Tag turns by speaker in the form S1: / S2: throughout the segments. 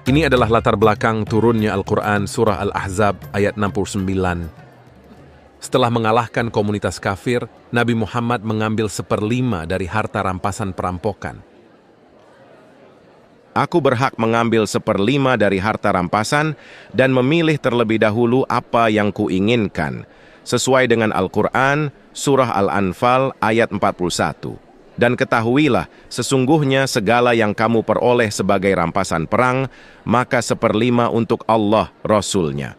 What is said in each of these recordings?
S1: Ini adalah latar belakang turunnya Al-Quran Surah Al-Ahzab ayat 69. Setelah mengalahkan komunitas kafir, Nabi Muhammad mengambil 1/5 dari harta rampasan perampokan.
S2: Aku berhak mengambil 1/5 dari harta rampasan dan memilih terlebih dahulu apa yang kuinginkan, sesuai dengan Al-Quran, Surah Al-Anfal ayat 41. Dan ketahuilah, sesungguhnya segala yang kamu peroleh sebagai rampasan perang, maka 1/5 untuk Allah Rasul-Nya.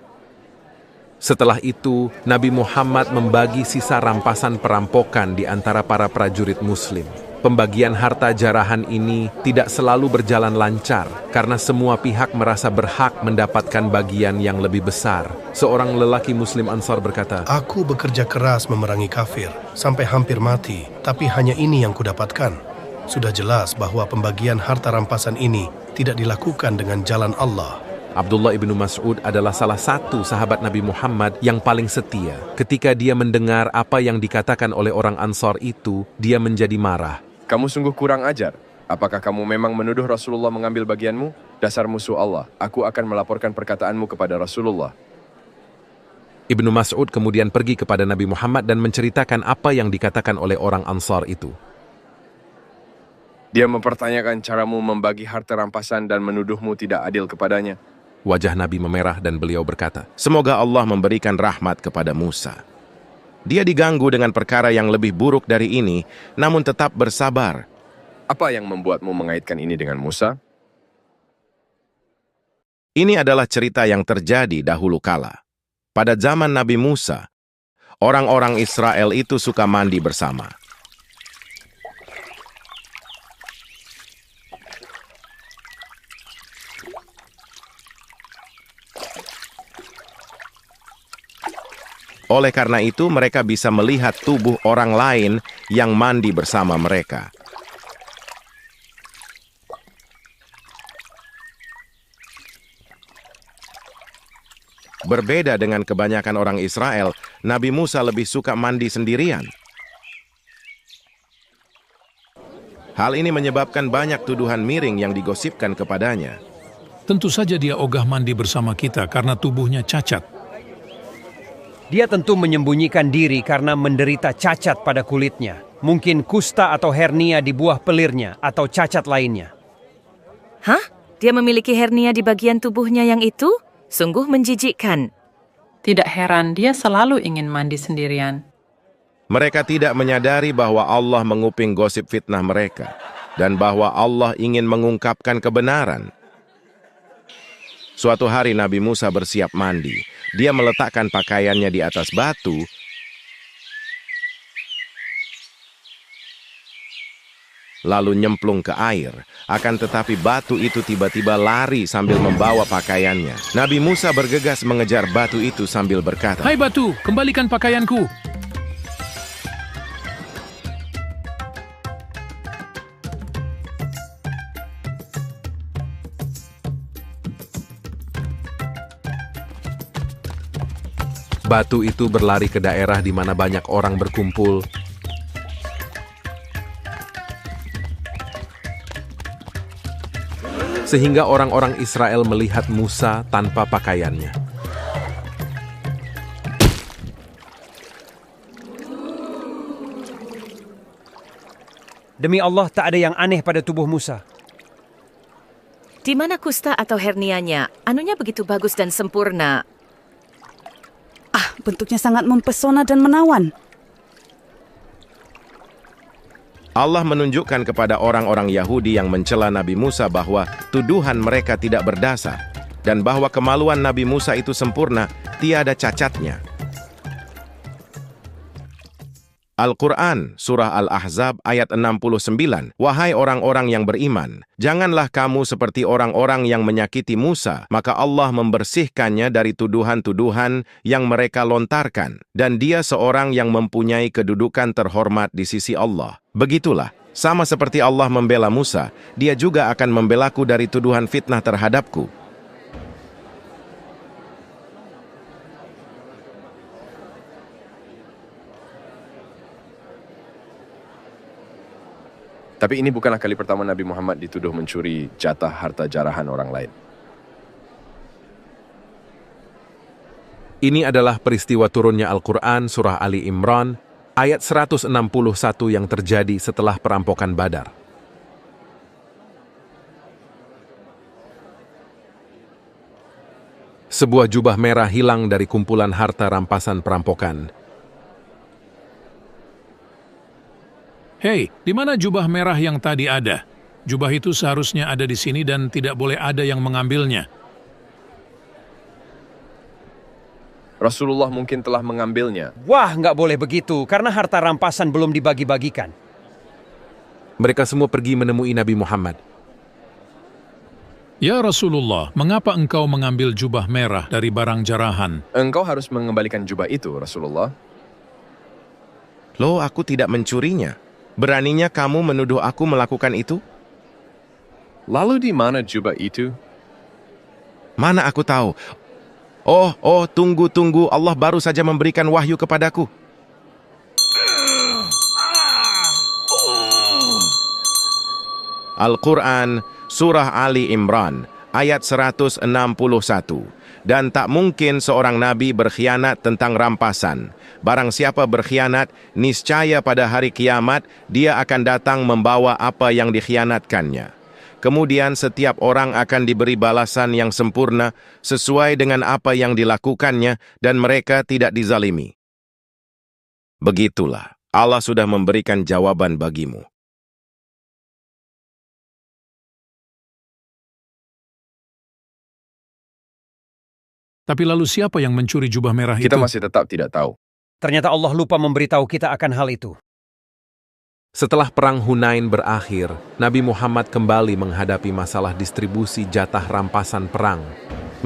S1: Setelah itu, Nabi Muhammad membagi sisa rampasan perampokan di antara para prajurit Muslim. Pembagian harta jarahan ini tidak selalu berjalan lancar karena semua pihak merasa berhak mendapatkan bagian yang lebih besar. Seorang lelaki Muslim Ansar berkata,
S3: "Aku bekerja keras memerangi kafir sampai hampir mati, tapi hanya ini yang kudapatkan. Sudah jelas bahwa pembagian harta rampasan ini tidak dilakukan dengan jalan Allah."
S1: Abdullah ibnu Mas'ud adalah salah satu sahabat Nabi Muhammad yang paling setia. Ketika dia mendengar apa yang dikatakan oleh orang Ansar itu, dia menjadi marah.
S4: Kamu sungguh kurang ajar. Apakah kamu memang menuduh Rasulullah mengambil bagianmu? Dasar musuh Allah, aku akan melaporkan perkataanmu kepada Rasulullah.
S1: Ibnu Mas'ud kemudian pergi kepada Nabi Muhammad dan menceritakan apa yang dikatakan oleh orang Ansar itu.
S4: Dia mempertanyakan caramu membagi harta rampasan dan menuduhmu tidak adil kepadanya.
S1: Wajah Nabi memerah dan beliau berkata,
S2: Semoga Allah memberikan rahmat kepada Musa. Dia diganggu dengan perkara yang lebih buruk dari ini, namun tetap bersabar.
S4: Apa yang membuatmu mengaitkan ini dengan Musa?
S2: Ini adalah cerita yang terjadi dahulu kala. Pada zaman Nabi Musa, orang-orang Israel itu suka mandi bersama. Oleh karena itu, mereka bisa melihat tubuh orang lain yang mandi bersama mereka. Berbeda dengan kebanyakan orang Israel, Nabi Musa lebih suka mandi sendirian. Hal ini menyebabkan banyak tuduhan miring yang digosipkan kepadanya.
S5: Tentu saja dia ogah mandi bersama kita karena tubuhnya cacat.
S6: Dia tentu menyembunyikan diri karena menderita cacat pada kulitnya. Mungkin kusta atau hernia di buah pelirnya atau cacat lainnya.
S7: Hah? Dia memiliki hernia di bagian tubuhnya yang itu? Sungguh menjijikkan.
S8: Tidak heran dia selalu ingin mandi sendirian.
S2: Mereka tidak menyadari bahwa Allah menguping gosip fitnah mereka dan bahwa Allah ingin mengungkapkan kebenaran. Suatu hari Nabi Musa bersiap mandi. Dia meletakkan pakaiannya di atas batu, lalu nyemplung ke air. Akan tetapi batu itu tiba-tiba lari sambil membawa pakaiannya. Nabi Musa bergegas mengejar batu itu sambil berkata,
S5: Hai batu, kembalikan pakaianku.
S1: Batu itu berlari ke daerah di mana banyak orang berkumpul. Sehingga orang-orang Israel melihat Musa tanpa pakaiannya.
S6: Demi Allah, tak ada yang aneh pada tubuh Musa.
S7: Di mana kusta atau hernianya? Anunya begitu bagus dan sempurna.
S9: Bentuknya sangat mempesona dan menawan.
S2: Allah menunjukkan kepada orang-orang Yahudi yang mencela Nabi Musa bahwa tuduhan mereka tidak berdasar dan bahwa kemaluan Nabi Musa itu sempurna, tiada cacatnya. Al-Quran, Surah Al-Ahzab ayat 69. Wahai orang-orang yang beriman, janganlah kamu seperti orang-orang yang menyakiti Musa, maka Allah membersihkannya dari tuduhan-tuduhan yang mereka lontarkan, dan dia seorang yang mempunyai kedudukan terhormat di sisi Allah. Begitulah, sama seperti Allah membela Musa, dia juga akan membelaku dari tuduhan fitnah terhadapku.
S4: Tapi ini bukanlah kali pertama Nabi Muhammad dituduh mencuri jatah harta jarahan orang lain.
S1: Ini adalah peristiwa turunnya Al-Quran Surah Ali Imran, ayat 161 yang terjadi setelah perampokan Badar. Sebuah jubah merah hilang dari kumpulan harta rampasan perampokan.
S5: Hei, di mana jubah merah yang tadi ada? Jubah itu seharusnya ada di sini dan tidak boleh ada yang mengambilnya.
S4: Rasulullah mungkin telah mengambilnya.
S6: Wah, nggak boleh begitu, karena harta rampasan belum dibagi-bagikan.
S1: Mereka semua pergi menemui Nabi Muhammad.
S5: Ya Rasulullah, mengapa engkau mengambil jubah merah dari barang jarahan?
S4: Engkau harus mengembalikan jubah itu, Rasulullah.
S2: Loh, aku tidak mencurinya. Beraninya kamu menuduh aku melakukan itu?
S4: Lalu di mana jubah itu?
S2: Mana aku tahu? Oh, tunggu. Allah baru saja memberikan wahyu kepadaku. Al-Quran, Surah Ali Imran, ayat 161. Dan tak mungkin seorang nabi berkhianat tentang rampasan. Barang siapa berkhianat, niscaya pada hari kiamat, dia akan datang membawa apa yang dikhianatkannya. Kemudian setiap orang akan diberi balasan yang sempurna sesuai dengan apa yang dilakukannya dan mereka tidak dizalimi. Begitulah, Allah sudah memberikan jawaban bagimu.
S5: Tapi lalu siapa yang mencuri jubah merah itu?
S4: Kita masih tetap tidak tahu.
S6: Ternyata Allah lupa memberitahu kita akan hal itu.
S1: Setelah perang Hunain berakhir, Nabi Muhammad kembali menghadapi masalah distribusi jatah rampasan perang.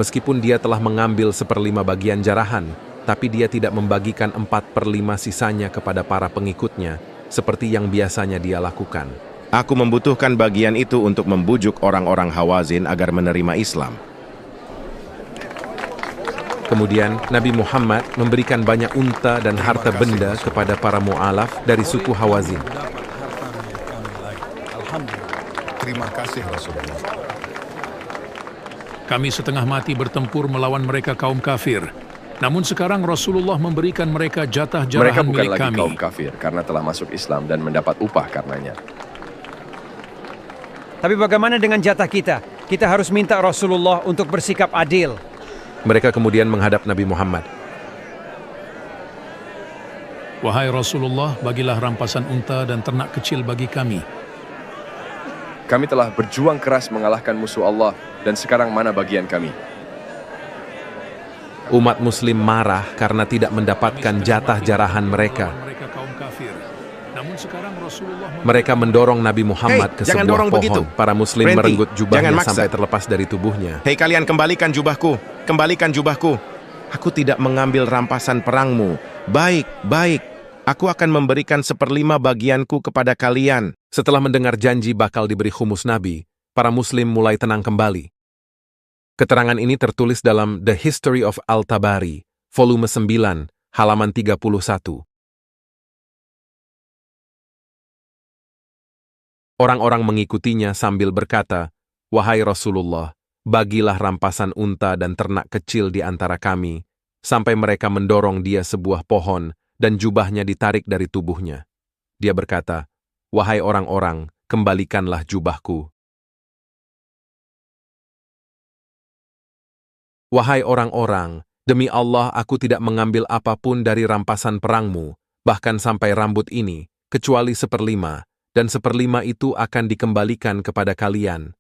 S1: Meskipun dia telah mengambil 1/5 bagian jarahan, tapi dia tidak membagikan 4/5 sisanya kepada para pengikutnya, seperti yang biasanya dia lakukan.
S2: Aku membutuhkan bagian itu untuk membujuk orang-orang Hawazin agar menerima Islam.
S1: Kemudian, Nabi Muhammad memberikan banyak unta dan harta benda kepada para mu'alaf dari suku Hawazin.
S10: Terima kasih Rasulullah.
S5: Kami setengah mati bertempur melawan mereka kaum kafir. Namun sekarang Rasulullah memberikan mereka jatah
S4: Mereka
S5: jarahan
S4: bukan
S5: milik
S4: lagi
S5: kami.
S4: kaum kafir karena telah masuk Islam dan mendapat upah karenanya.
S6: Tapi bagaimana dengan jatah kita? Kita harus minta Rasulullah untuk bersikap adil.
S1: Mereka kemudian menghadap Nabi Muhammad.
S5: Wahai Rasulullah, bagilah rampasan unta dan ternak kecil bagi kami.
S4: Kami telah berjuang keras mengalahkan musuh Allah dan sekarang mana bagian kami?
S1: Umat Muslim marah karena tidak mendapatkan jatah jarahan mereka.
S5: Mereka kaum kafir. Namun sekarang Rasulullah
S1: Mereka mendorong Nabi Muhammad ke
S2: jangan
S1: sebuah
S2: dorong
S1: pohon.
S2: begitu.
S1: Para Muslim
S2: Berhenti.
S1: merenggut jubahnya
S2: Jangan maksa.
S1: sampai terlepas dari tubuhnya.
S2: Hei kalian, kembalikan jubahku. Kembalikan jubahku. Aku tidak mengambil rampasan perangmu. Baik. Aku akan memberikan 1/5 bagianku kepada kalian.
S1: Setelah mendengar janji bakal diberi khumus Nabi, para Muslim mulai tenang kembali. Keterangan ini tertulis dalam The History of Al-Tabari, volume 9, halaman 31. Orang-orang mengikutinya sambil berkata, "Wahai Rasulullah, bagilah rampasan unta dan ternak kecil di antara kami," sampai mereka mendorong dia sebuah pohon dan jubahnya ditarik dari tubuhnya. Dia berkata, "Wahai orang-orang, kembalikanlah jubahku." Wahai orang-orang, demi Allah aku tidak mengambil apapun dari rampasan perangmu, bahkan sampai rambut ini, kecuali 1/5, dan 1/5 itu akan dikembalikan kepada kalian.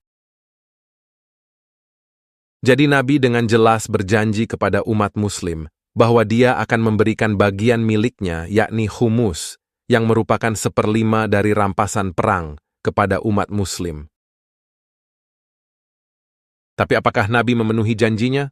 S1: Jadi Nabi dengan jelas berjanji kepada umat Muslim bahwa dia akan memberikan bagian miliknya, yakni khumus, yang merupakan 1/5 dari rampasan perang kepada umat Muslim. Tapi apakah Nabi memenuhi janjinya?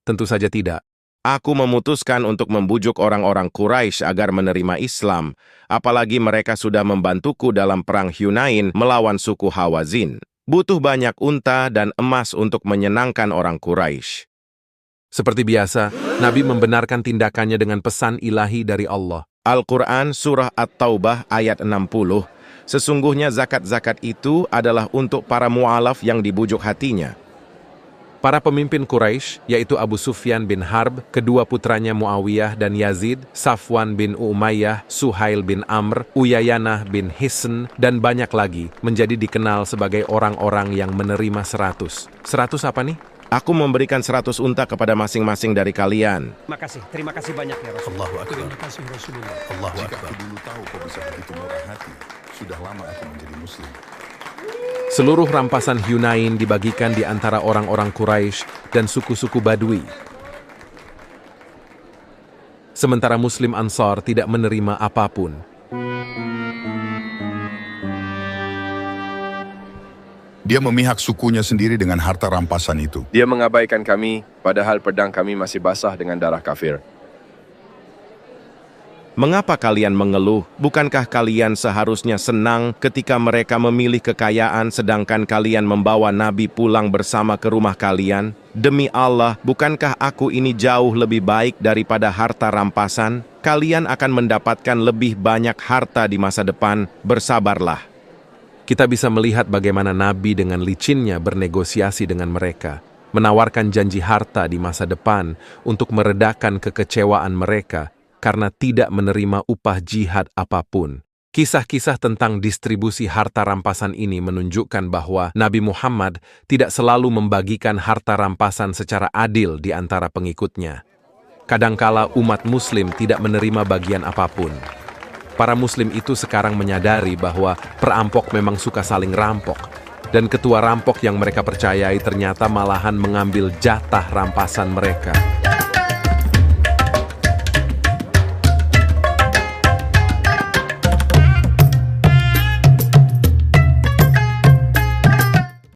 S1: Tentu saja tidak.
S2: Aku memutuskan untuk membujuk orang-orang Quraisy agar menerima Islam, apalagi mereka sudah membantuku dalam perang Hunain melawan suku Hawazin. Butuh banyak unta dan emas untuk menyenangkan orang Quraisy.
S1: Seperti biasa, Nabi membenarkan tindakannya dengan pesan ilahi dari Allah.
S2: Al-Quran Surah At-Taubah ayat 60. Sesungguhnya zakat-zakat itu adalah untuk para mu'alaf yang dibujuk hatinya.
S1: Para pemimpin Quraisy, yaitu Abu Sufyan bin Harb, kedua putranya Muawiyah dan Yazid, Safwan bin Umayyah, Suhail bin Amr, Uyayanah bin Hisn, dan banyak lagi, menjadi dikenal sebagai orang-orang yang menerima 100. 100 apa nih?
S2: Aku memberikan 100 unta kepada masing-masing dari kalian.
S6: Terima kasih banyak ya Rasulullah.
S3: Allahu Akbar.
S5: Terima kasih Rasulullah.
S3: Allahu
S10: Jika
S3: Akbar.
S10: aku dulu tahu kau bisa begitu murah hati, sudah lama aku menjadi muslim.
S1: Seluruh rampasan Hunain dibagikan di antara orang-orang Quraisy dan suku-suku Badui. Sementara Muslim Ansar tidak menerima apapun.
S10: Dia memihak sukunya sendiri dengan harta rampasan itu.
S4: Dia mengabaikan kami, padahal pedang kami masih basah dengan darah kafir.
S2: Mengapa kalian mengeluh? Bukankah kalian seharusnya senang ketika mereka memilih kekayaan sedangkan kalian membawa Nabi pulang bersama ke rumah kalian? Demi Allah, bukankah aku ini jauh lebih baik daripada harta rampasan? Kalian akan mendapatkan lebih banyak harta di masa depan. Bersabarlah.
S1: Kita bisa melihat bagaimana Nabi dengan licinnya bernegosiasi dengan mereka, menawarkan janji harta di masa depan untuk meredakan kekecewaan mereka karena tidak menerima upah jihad apapun. Kisah-kisah tentang distribusi harta rampasan ini menunjukkan bahwa Nabi Muhammad tidak selalu membagikan harta rampasan secara adil di antara pengikutnya. Kadangkala umat Muslim tidak menerima bagian apapun. Para Muslim itu sekarang menyadari bahwa perampok memang suka saling rampok, dan ketua rampok yang mereka percayai ternyata malahan mengambil jatah rampasan mereka.